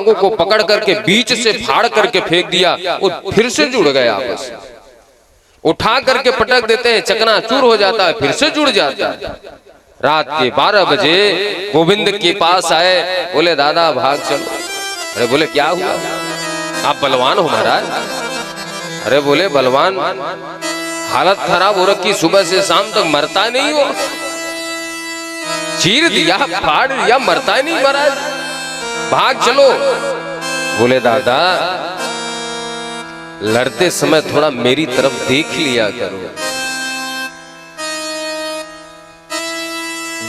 टांगों को पकड़ करके बीच से फाड़ करके फेंक दिया, वो फिर से जुड़ गया आपस में। उठा करके पटक देते हैं, चकनाचूर हो जाता है, फिर से जुड़ जाता है। रात के 12 बजे गोविंद के पास आए, बोले दादा भाग चलो। अरे बोले क्या हुआ? आप बलवान हो महाराज? अरे बोले बलवान, हालत खराब हो रखी, सुबह से शाम तक मरता नहीं हो, चीर दिया फाड़ दिया, मरता नहीं महाराज, भाग चलो। बोले दादा लड़ते समय थोड़ा मेरी तरफ देख लिया करो।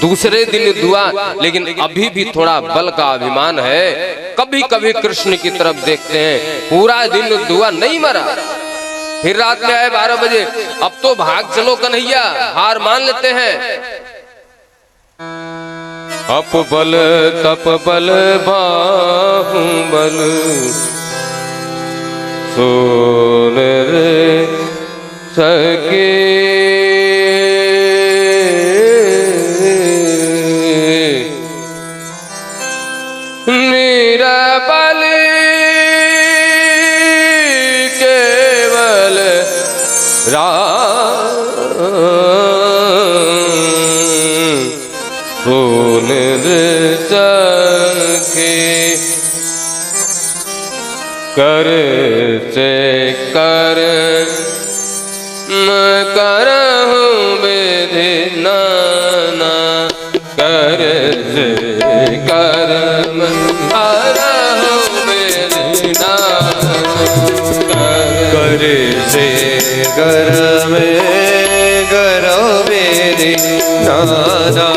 दूसरे दिन दुआ, लेकिन अभी भी थोड़ा बल का अभिमान है, कभी कभी कृष्ण की तरफ देखते हैं, पूरा दिन दुआ नहीं मरा। फिर रात में आए 12 बजे, अब तो भाग चलो कन्हैया, हार मान लेते हैं। अप बल तप बल बाहुबल सोन रे सके, मेरा बल केवल सोन रे सके, कर से कर मैं करहूं विधि नाना, कर से कर मैं करहूं विधि नाना, कर से कर में करो विधि नाना।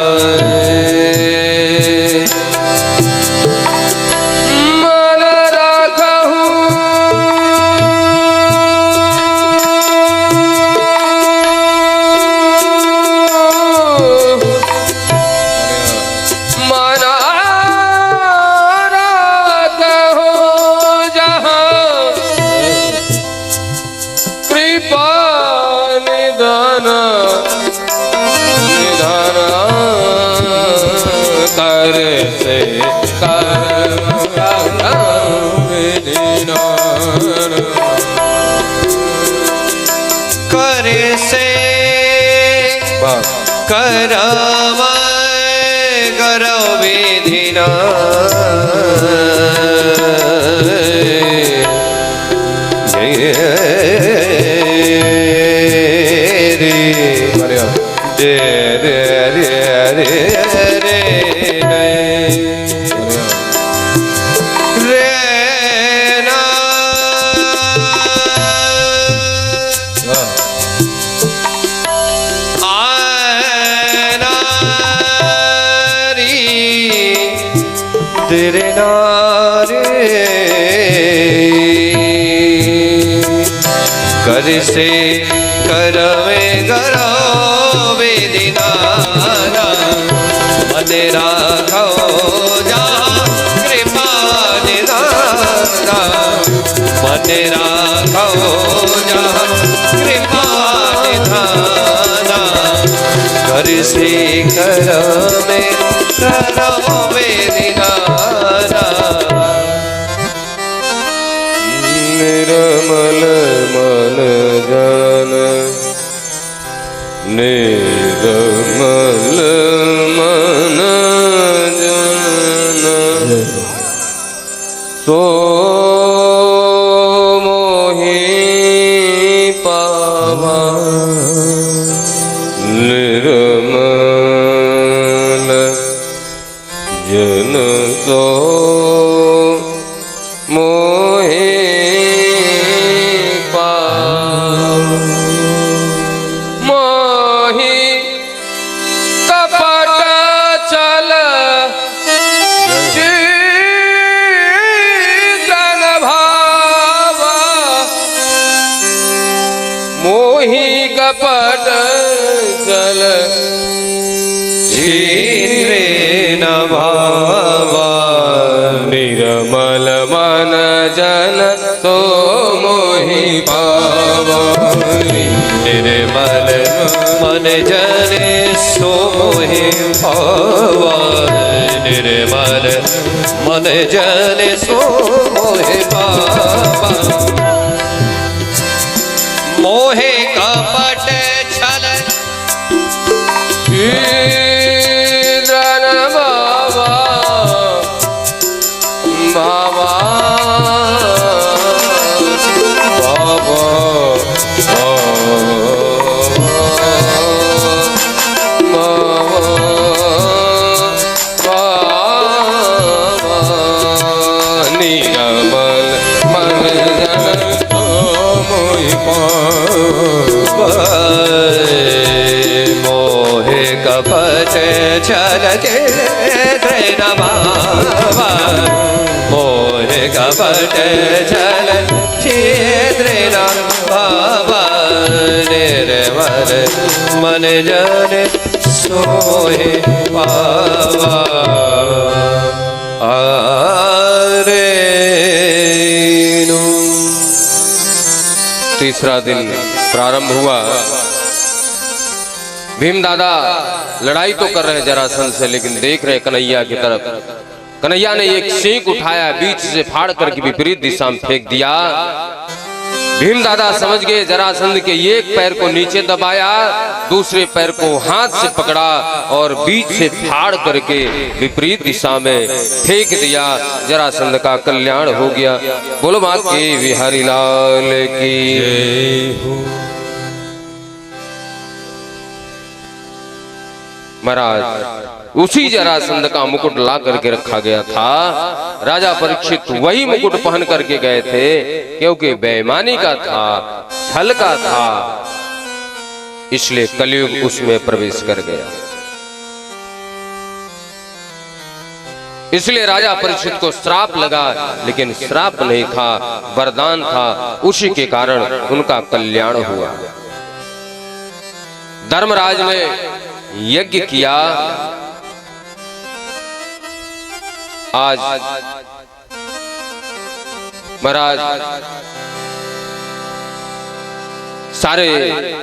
करम करो विधि तेरे नारे कर से कर में करो विधि नाना, मन राखो जा कृपा निधाना, मन राखो जा कृपा निधाना, कर से कर में करो विधि नाना। निर्मल मन जन निर्मल मन जन सो मोहि पावा, निर्मल जन सो मोहि पावा, मोहि कपट चल चित्तन भावा, मोहि कपट चल न भावा, निर्मल मन जन तो मोहि पावा। निर्मल मन जने सो मोहि पावा निर्मल मन जने सो मोहि पावा मोहे कपट छल बाबा बाबा मोहे कपट छल चित्र बाबा मोहे कपट छल चित्र बाबा निर्मल मन जन सोहे पावा तीसरा दिन प्रारंभ हुआ। भीम दादा लड़ाई तो कर रहे जरासंध से, लेकिन देख रहे कन्हैया की तरफ। कन्हैया ने एक सींग उठाया, बीच से फाड़ करके विपरीत दिशा में फेंक दिया। भीम दादा समझ गए, जरासंध के एक पैर को नीचे दबाया, दूसरे पैर को हाथ से पकड़ा और बीच से फाड़ करके विपरीत दिशा में फेंक दिया। जरासंध का कल्याण हो गया। बोलो मां के बिहारी लाल की जय हो। महाराज उसी जरासंध का मुकुट ला करके रखा गया था। राजा परीक्षित वही मुकुट पहन करके गए थे, क्योंकि बेईमानी का था, छल का था, इसलिए कलयुग उसमें प्रवेश कर गया। इसलिए राजा परीक्षित को श्राप लगा, लेकिन श्राप नहीं था, वरदान था। उसी के कारण उनका कल्याण हुआ। धर्मराज ने यज्ञ किया। आज महाराज सारे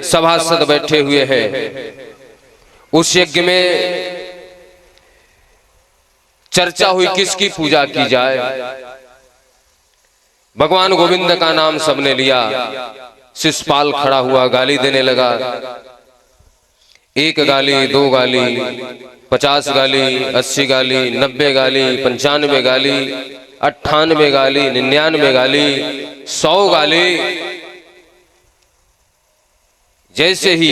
सभासद बैठे हुए हैं। उस यज्ञ में चर्चा हुई किसकी पूजा की जाए। भगवान गोविंद का नाम सबने लिया। शिषपाल खड़ा हुआ, गाली देने लगा। 1 गाली, 2 गाली, 50 गाली, 80 गाली, 90 गाली, 95 गाली, 98 गाली, 99 गाली, 100 गाली। जैसे ही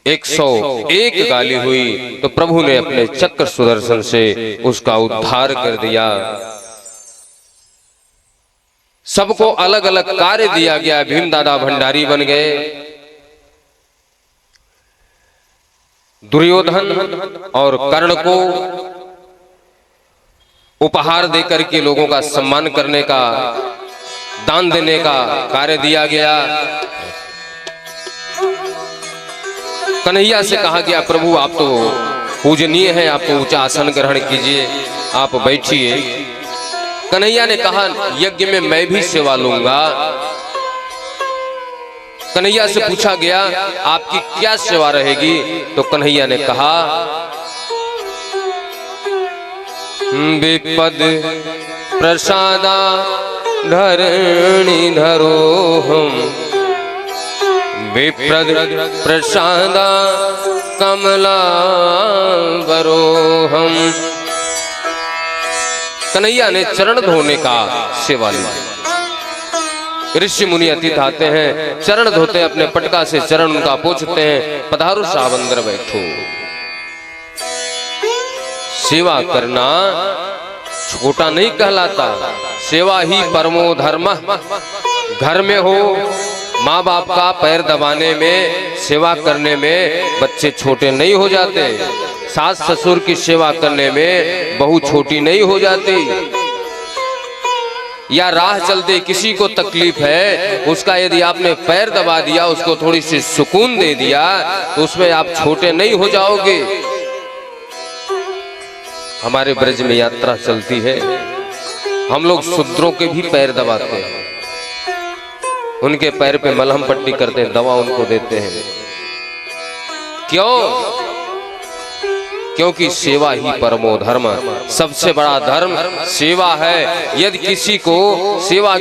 101 गाली हुई तो प्रभु ने अपने चक्र सुदर्शन से उसका उद्धार कर दिया। सबको अलग अलग कार्य दिया गया। भीम दादा भंडारी बन गए। दुर्योधन और कर्ण को उपहार देकर के लोगों का सम्मान करने का, दान देने का कार्य दिया गया। कन्हैया से कहा गया, प्रभु आप तो पूजनीय हैं, आप तो ऊंचा आसन ग्रहण कीजिए, आप बैठिए। कन्हैया ने कहा, यज्ञ में मैं भी सेवा लूंगा। कन्हैया से पूछा गया, आपकी क्या सेवा रहेगी? तो कन्हैया ने कहा, विपद प्रसादा धरणी धरो हम, विप्रद प्रसादा कमला बरो हम। कन्हैया ने चरण धोने का सेवा ली। ऋषि मुनि अतिथि आते हैं, चरण धोते हैं, अपने पटका से चरण उनका पोंछते हैं। पधारो साहब अंदर बैठो। सेवा करना छोटा नहीं कहलाता, सेवा ही परमो धर्म। घर में हो, माँ बाप का पैर दबाने में, सेवा करने में बच्चे छोटे नहीं हो जाते। सास ससुर की सेवा करने में बहू छोटी नहीं हो जाती। या राह चलते किसी को तकलीफ है, उसका यदि आपने पैर दबा दिया, उसको थोड़ी सी सुकून दे दिया, तो उसमें आप छोटे नहीं हो जाओगे। हमारे ब्रज में यात्रा चलती है, हम लोग शूद्रों के भी पैर दबाते हैं। उनके पैर पे मलहम पट्टी करते हैं, दवा उनको देते हैं। क्यों? क्योंकि सेवा ही परमो धर्म, सबसे बड़ा धर्म सेवा है। यदि किसी को सेवा